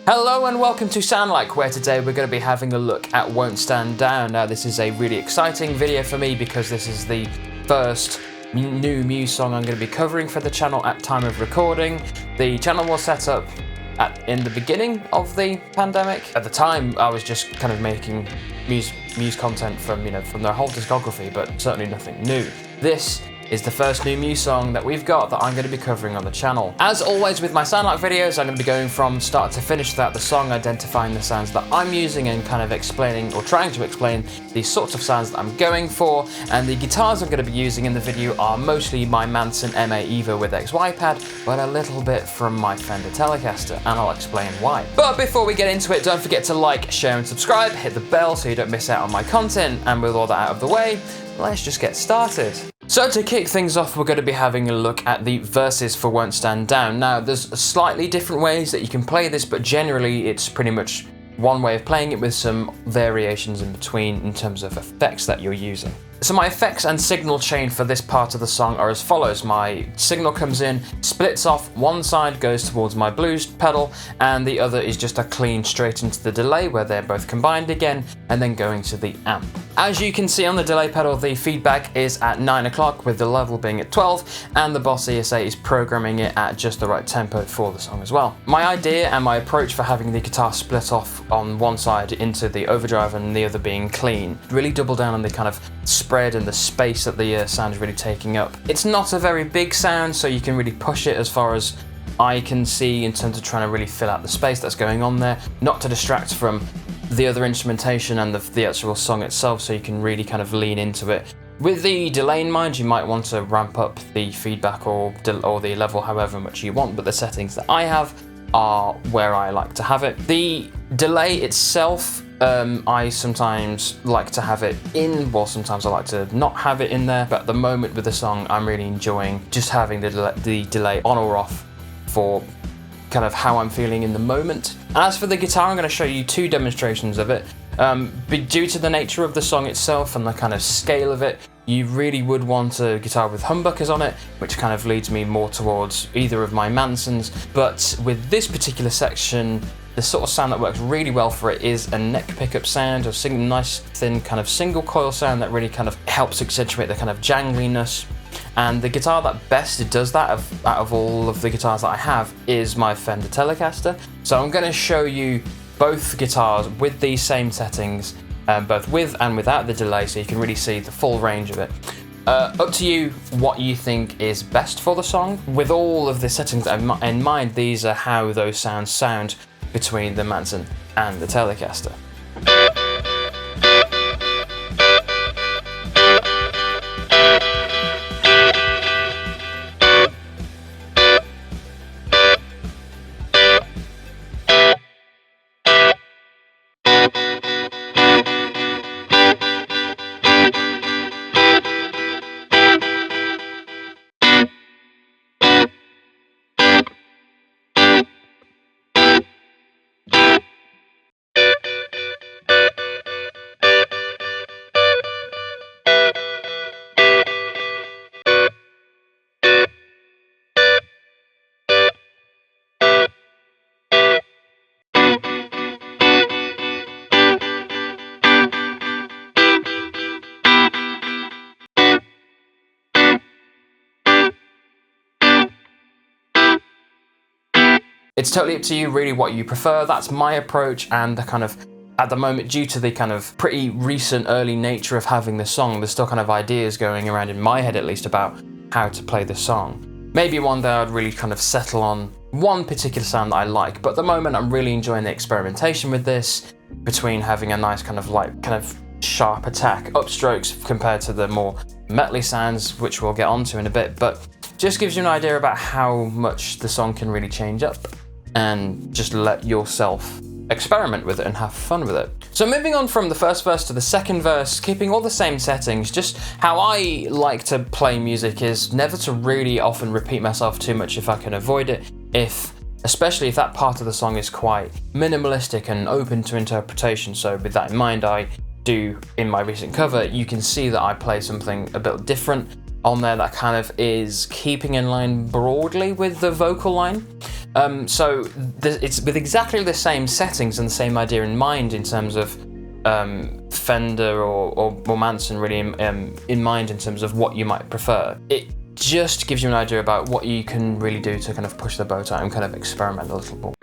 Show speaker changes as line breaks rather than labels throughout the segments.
Hello and welcome to Sound Like, where today we're going to be having a look at Won't Stand Down. Now this is a really exciting video for me because this is the first new Muse song I'm going to be covering for the channel at time of recording. The channel was set up in the beginning of the pandemic. At the time I was just kind of making Muse content from their whole discography, but certainly nothing new. This is the first new Muse song that we've got that I'm going to be covering on the channel. As always with my SoundLike videos, I'm going to be going from start to finish throughout the song, identifying the sounds that I'm using and kind of explaining or trying to explain the sorts of sounds that I'm going for. And the guitars I'm going to be using in the video are mostly my Manson MA Evo with XY Pad, but a little bit from my Fender Telecaster, and I'll explain why. But before we get into it, don't forget to like, share and subscribe, hit the bell so you don't miss out on my content, and with all that out of the way, let's just get started. So to kick things off, we're going to be having a look at the verses for Won't Stand Down. Now, there's slightly different ways that you can play this, but generally it's pretty much one way of playing it with some variations in between in terms of effects that you're using. So my effects and signal chain for this part of the song are as follows. My signal comes in, splits off, one side goes towards my blues pedal, and the other is just a clean straight into the delay where they're both combined again, and then going to the amp. As you can see on the delay pedal, the feedback is at 9 o'clock with the level being at 12, and the Boss ESA is programming it at just the right tempo for the song as well. My idea and my approach for having the guitar split off on one side into the overdrive and the other being clean, really double down on the kind of spread and the space that the sound is really taking up. It's not a very big sound, so you can really push it as far as I can see in terms of trying to really fill out the space that's going on there, not to distract from the other instrumentation and the actual song itself, so you can really kind of lean into it. With the delay in mind, you might want to ramp up the feedback or the level however much you want, but the settings that I have are where I like to have it. The delay itself, I sometimes like to have it in, while sometimes I like to not have it in there, but at the moment with the song I'm really enjoying just having the delay on or off for kind of how I'm feeling in the moment. And as for the guitar, I'm going to show you two demonstrations of it. But due to the nature of the song itself and the kind of scale of it, you really would want a guitar with humbuckers on it, which kind of leads me more towards either of my Mansons. But with this particular section, the sort of sound that works really well for it is a neck pickup sound, a nice thin kind of single coil sound that really kind of helps accentuate the kind of jangliness. And the guitar that best does that out of all of the guitars that I have is my Fender Telecaster. So I'm going to show you both guitars with these same settings, both with and without the delay, so you can really see the full range of it. Up to you what you think is best for the song. With all of the settings in mind, these are how those sounds sound between the Manson and the Telecaster. It's totally up to you really what you prefer. That's my approach, and the kind of, at the moment, due to the kind of pretty recent early nature of having the song, there's still kind of ideas going around in my head at least about how to play the song. Maybe one day I'd really kind of settle on one particular sound that I like, but at the moment I'm really enjoying the experimentation with this, between having a nice kind of sharp attack upstrokes compared to the more metally sounds, which we'll get onto in a bit, but just gives you an idea about how much the song can really change up, and just let yourself experiment with it and have fun with it. So moving on from the first verse to the second verse, keeping all the same settings, just how I like to play music is never to really often repeat myself too much if I can avoid it, especially if that part of the song is quite minimalistic and open to interpretation. So with that in mind, I do, in my recent cover, you can see that I play something a bit different on there that kind of is keeping in line broadly with the vocal line. So it's with exactly the same settings and the same idea in mind in terms of Fender or Manson really in mind in terms of what you might prefer. It just gives you an idea about what you can really do to kind of push the boat out and kind of experiment a little bit.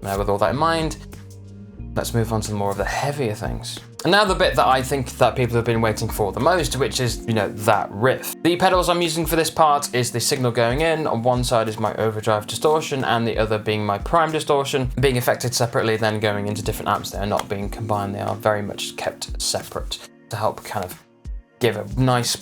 Now, with all that in mind, let's move on to more of the heavier things. And now the bit that I think that people have been waiting for the most, which is, that riff. The pedals I'm using for this part is the signal going in. On one side is my overdrive distortion and the other being my prime distortion, being affected separately, then going into different amps. They are not being combined. They are very much kept separate to help kind of give a nice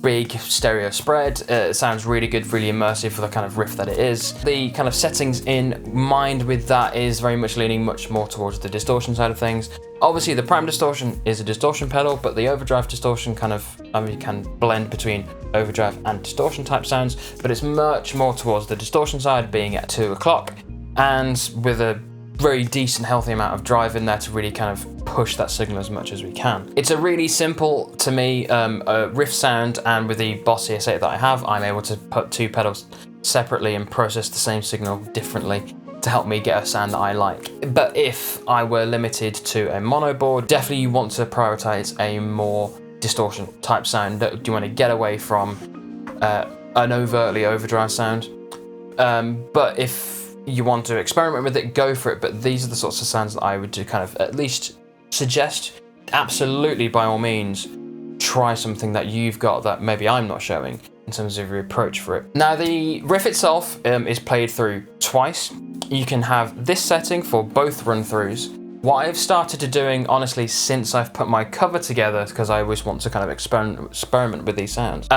big stereo spread. It sounds really good, really immersive for the kind of riff that it is. The kind of settings in mind with that is very much leaning much more towards the distortion side of things. Obviously the prime distortion is a distortion pedal, but the overdrive distortion can blend between overdrive and distortion type sounds, but it's much more towards the distortion side, being at 2 o'clock and with a very decent healthy amount of drive in there to really kind of push that signal as much as we can. It's a really simple, to me, riff sound, and with the Boss CS8 that I have, I'm able to put two pedals separately and process the same signal differently to help me get a sound that I like. But if I were limited to a mono board, definitely you want to prioritize a more distortion type sound. You want to get away from an overtly overdrive sound. But if you want to experiment with it, go for it. But these are the sorts of sounds that I would do kind of at least suggest. Absolutely, by all means, try something that you've got that maybe I'm not showing in terms of your approach for it. Now, the riff itself is played through twice. You can have this setting for both run-throughs. What I've started doing, honestly, since I've put my cover together, because I always want to kind of experiment with these sounds,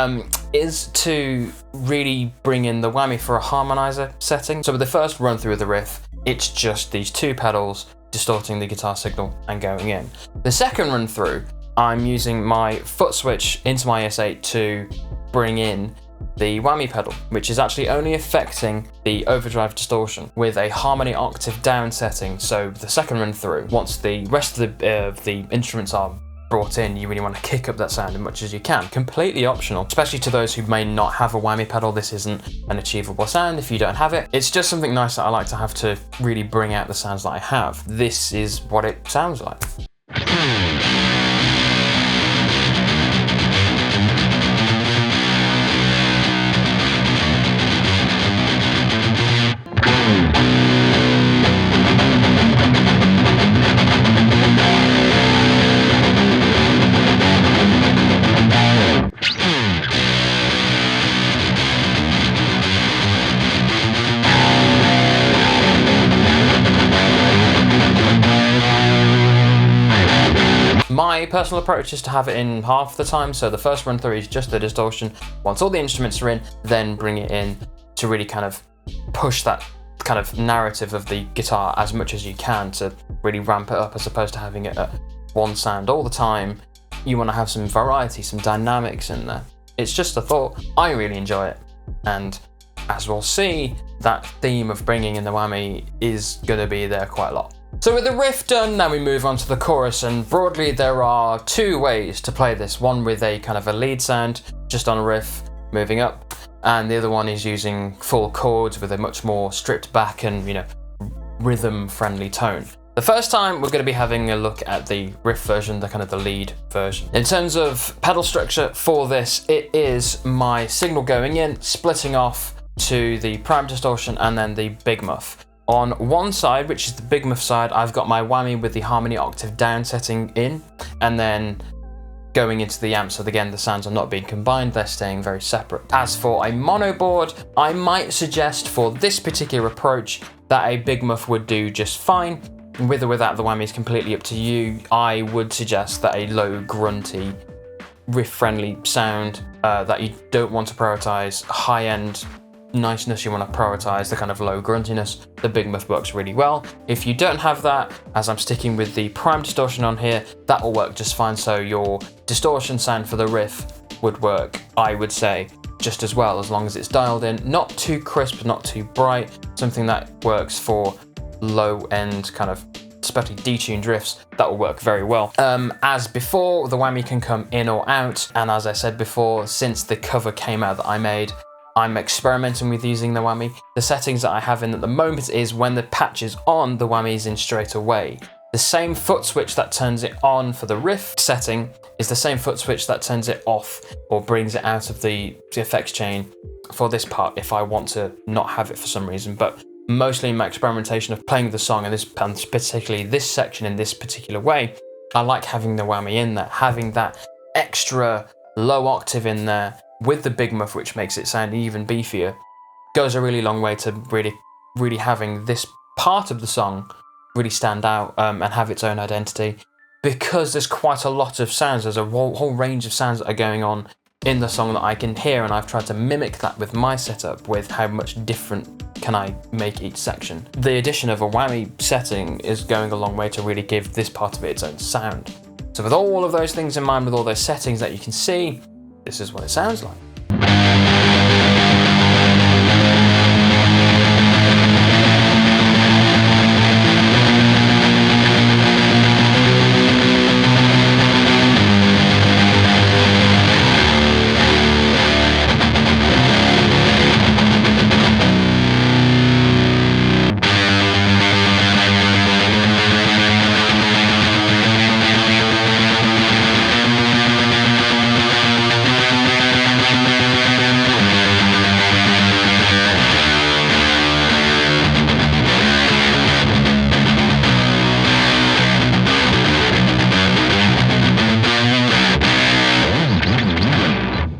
is to really bring in the whammy for a harmonizer setting. So with the first run through of the riff, it's just these two pedals distorting the guitar signal and going in. The second run through, I'm using my foot switch into my ES8 to bring in the whammy pedal, which is actually only affecting the overdrive distortion with a harmony octave down setting. So the second run through, once the rest of the instruments are brought in, you really want to kick up that sound as much as you can. Completely optional, especially to those who may not have a whammy pedal. This isn't an achievable sound if you don't have it. It's just something nice that I like to have to really bring out the sounds that I have. This is what it sounds like. My personal approach is to have it in half the time, so the first run through is just the distortion. Once all the instruments are in, then bring it in to really kind of push that kind of narrative of the guitar as much as you can to really ramp it up, as opposed to having it at one sound all the time. You want to have some variety, some dynamics in there. It's just a thought. I really enjoy it, and as we'll see, that theme of bringing in the whammy is going to be there quite a lot. So with the riff done, now we move on to the chorus, and broadly there are two ways to play this. One with a kind of a lead sound, just on a riff, moving up, and the other one is using full chords with a much more stripped back and, rhythm-friendly tone. The first time we're going to be having a look at the riff version, the kind of the lead version. In terms of pedal structure for this, it is my signal going in, splitting off to the prime distortion and then the big muff. On one side, which is the big muff side, I've got my whammy with the harmony octave down setting in, and then going into the amp, so again the sounds are not being combined, they're staying very separate. As for a mono board, I might suggest for this particular approach that a big muff would do just fine. with or without the whammy is completely up to you. I would suggest that a low, grunty, riff-friendly sound that you don't want to prioritize high-end niceness, you want to prioritize the kind of low gruntiness. The Big Muff works really well. If you don't have that, as I'm sticking with the Prime Distortion on here, that will work just fine. So your distortion sound for the riff would work, I would say, just as well, as long as it's dialed in, not too crisp, not too bright, something that works for low end kind of especially detuned riffs. That will work very well. As before, the whammy can come in or out, and as I said before, since the cover came out that I made, I'm experimenting with using the whammy. The settings that I have in at the moment is when the patch is on, the whammy is in straight away. The same foot switch that turns it on for the riff setting is the same foot switch that turns it off or brings it out of the effects chain for this part if I want to not have it for some reason. But mostly in my experimentation of playing the song, and particularly this section in this particular way, I like having the whammy in there, having that extra low octave in there with the Big Muff, which makes it sound even beefier, goes a really long way to really having this part of the song really stand out and have its own identity, because there's quite a lot of sounds. There's a whole range of sounds that are going on in the song that I can hear, and I've tried to mimic that with my setup, with how much different can I make each section. The addition of a whammy setting is going a long way to really give this part of it its own sound. So with all of those things in mind, with all those settings that you can see, this is what it sounds like.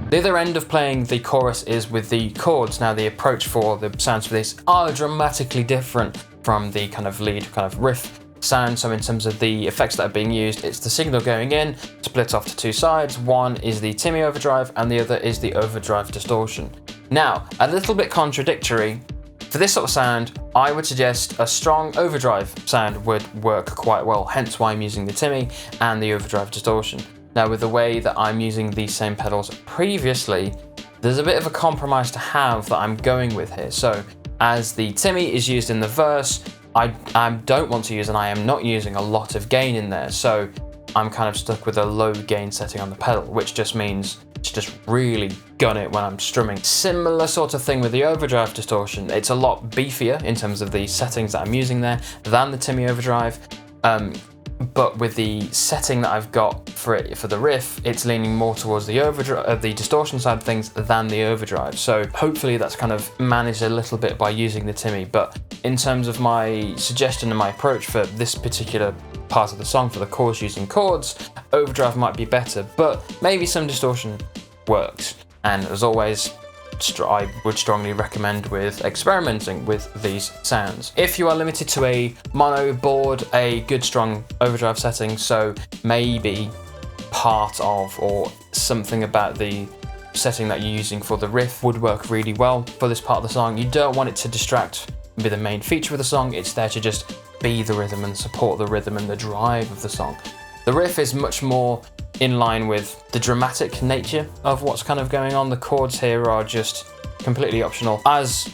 The other end of playing the chorus is with the chords. Now, the approach for the sounds for this are dramatically different from the kind of lead, kind of riff sound. So in terms of the effects that are being used, it's the signal going in, split off to two sides. One is the Timmy Overdrive and the other is the Overdrive Distortion. Now, a little bit contradictory, for this sort of sound, I would suggest a strong overdrive sound would work quite well, hence why I'm using the Timmy and the Overdrive Distortion. Now, with the way that I'm using these same pedals previously, there's a bit of a compromise to have that I'm going with here. So as the Timmy is used in the verse, I don't want to use, and I am not using a lot of gain in there. So I'm kind of stuck with a low gain setting on the pedal, which just means to just really gun it when I'm strumming. Similar sort of thing with the Overdrive Distortion. It's a lot beefier in terms of the settings that I'm using there than the Timmy Overdrive. But with the setting that I've got for the riff, it's leaning more towards the overdrive, the distortion side of things than the overdrive. So hopefully that's kind of managed a little bit by using the Timmy. But in terms of my suggestion and my approach for this particular part of the song, for the chorus using chords, overdrive might be better, but maybe some distortion works. And as always, I would strongly recommend with experimenting with these sounds. If you are limited to a mono board, a good strong overdrive setting, so maybe part of or something about the setting that you're using for the riff would work really well for this part of the song. You don't want it to distract and be the main feature of the song. It's there to just be the rhythm and support the rhythm and the drive of the song. The riff is much more in line with the dramatic nature of what's kind of going on. The chords here are just completely optional. As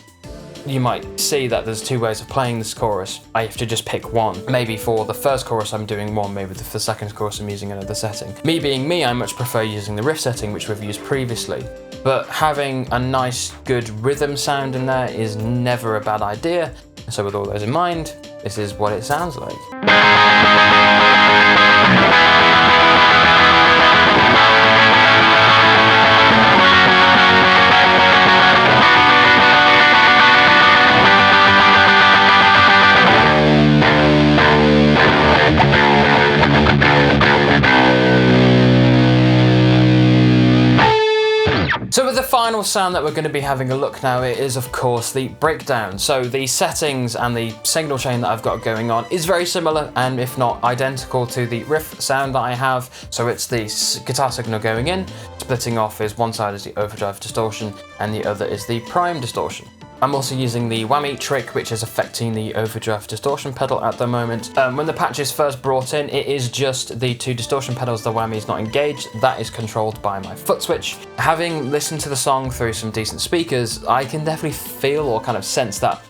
you might see that there's two ways of playing this chorus, I have to just pick one. Maybe for the first chorus I'm doing one, maybe for the second chorus I'm using another setting. Me being me, I much prefer using the riff setting, which we've used previously. But having a nice, good rhythm sound in there is never a bad idea. So with all those in mind, this is what it sounds like. So with the final final sound that we're going to be having a look now is, of course, the breakdown. So the settings and the signal chain that I've got going on is very similar, and if not identical, to the Riff sound that I have. So it's the guitar signal going in, splitting off is one side is the Overdrive distortion and the other is the Prime Distortion. I'm also using the Whammy trick, which is affecting the Overdrive distortion pedal at the moment. When the patch is first brought in, it is just the two distortion pedals, the Whammy is not engaged. That is controlled by my foot switch. Having listened to the song through some decent speakers, I can definitely feel or kind of sense that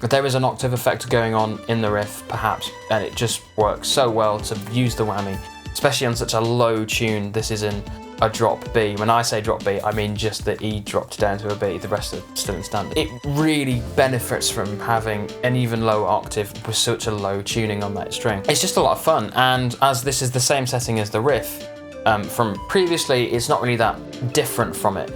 there is an octave effect going on in the Riff, perhaps, and it just works so well to use the Whammy, especially on such a low tune. This is in a drop B. When I say drop B, I mean just the E dropped down to a B, the rest are still in standard. It really benefits from having an even lower octave with such a low tuning on that string. It's just a lot of fun, and as this is the same setting as the Riff from previously, it's not really that different from it.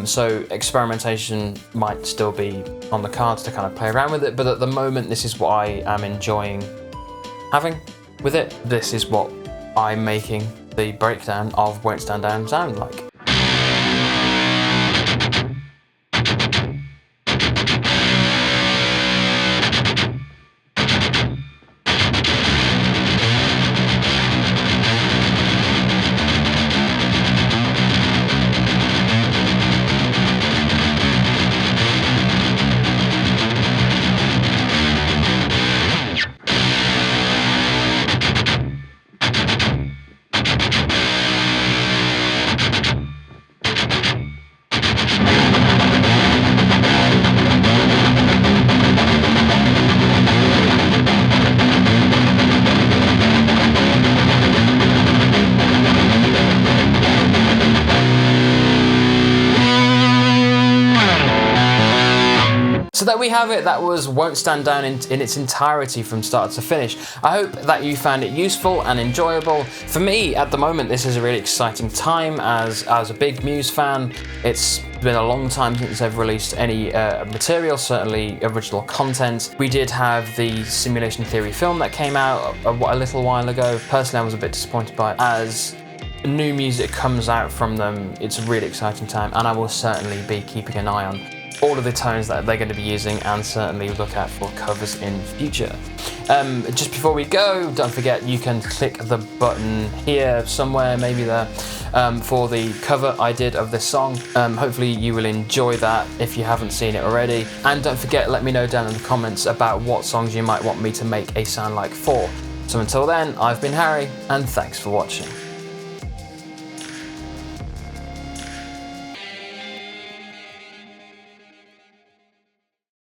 So experimentation might still be on the cards to kind of play around with it, but at the moment this is what I am enjoying having with it. This is what I'm making the breakdown of Won't Stand Down sound like. So there we have it. That was Won't Stand Down in its entirety from start to finish. I hope that you found it useful and enjoyable. For me, at the moment, this is a really exciting time as a big Muse fan. It's been a long time since they've released any material, certainly original content. We did have the Simulation Theory film that came out a little while ago. Personally, I was a bit disappointed by it. As new music comes out from them, it's a really exciting time, and I will certainly be keeping an eye on all of the tones that they're going to be using, and certainly look out for covers in future. Just before we go, don't forget you can click the button here somewhere, maybe there, for the cover I did of this song. Hopefully you will enjoy that if you haven't seen it already. And don't forget, let me know down in the comments about what songs you might want me to make a sound like for. So until then, I've been Harry, and thanks for watching.